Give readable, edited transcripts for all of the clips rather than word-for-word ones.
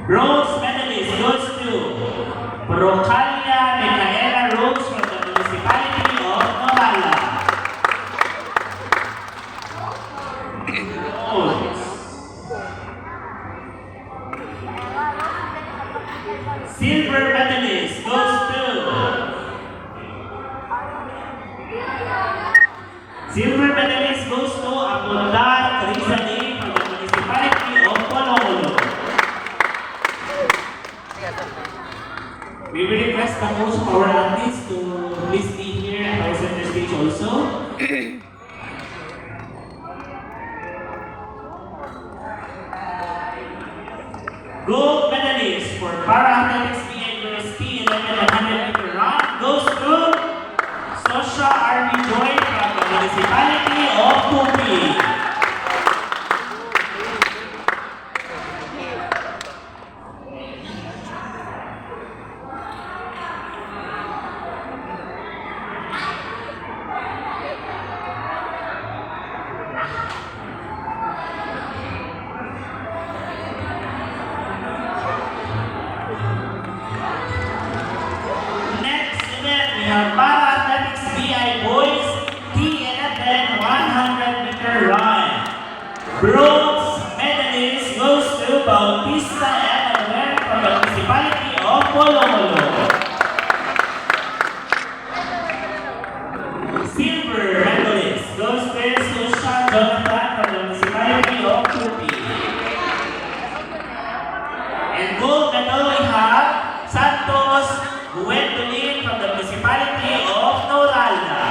Bronze medalist goes to Procalia Micaela Rose from the municipality of Novalla. Silver medalist goes to Abundar Teresa Lee from the municipality of Pololo. We will request the most of our athletes to please be here at our center stage also. Gold medalist for para-athletics BI Girls P11 100 meter run goes to Sosha Army Joy from the municipality of Tupi. Para-athletics BI Boys T11 100 meter run. Bronze medalist goes to Bautista Emmanuel from the municipality of Pololo. Silver medalist goes to Sushan Jonathan from the municipality of Tupi. And gold medal we have Santos Gwendolyn from the municipality of Noralda.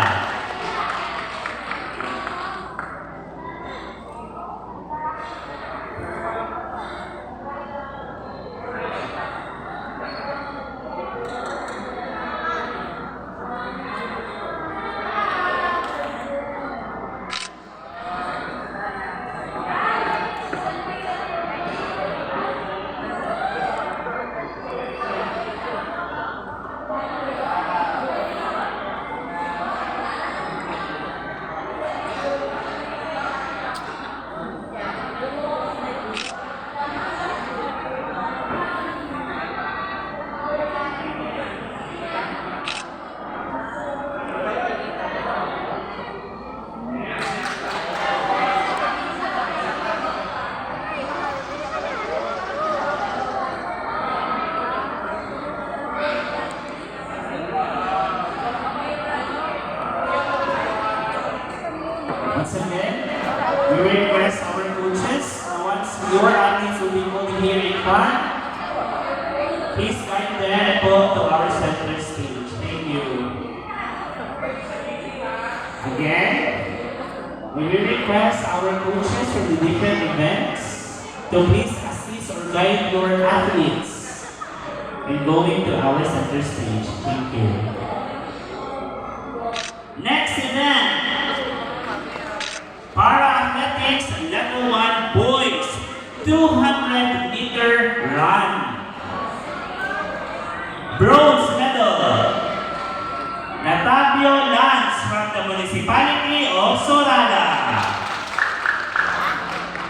Once again, we request our coaches, once your athletes will be moving here in front, please guide them and go to our center stage. Thank you. Again, we will request our coaches from the different events to please assist or guide your athletes in going to our center stage. Thank you. Next event. Para-athletics level 1 boys 200 meter run. Bronze medal Natavio Lance from the municipality of Sorada.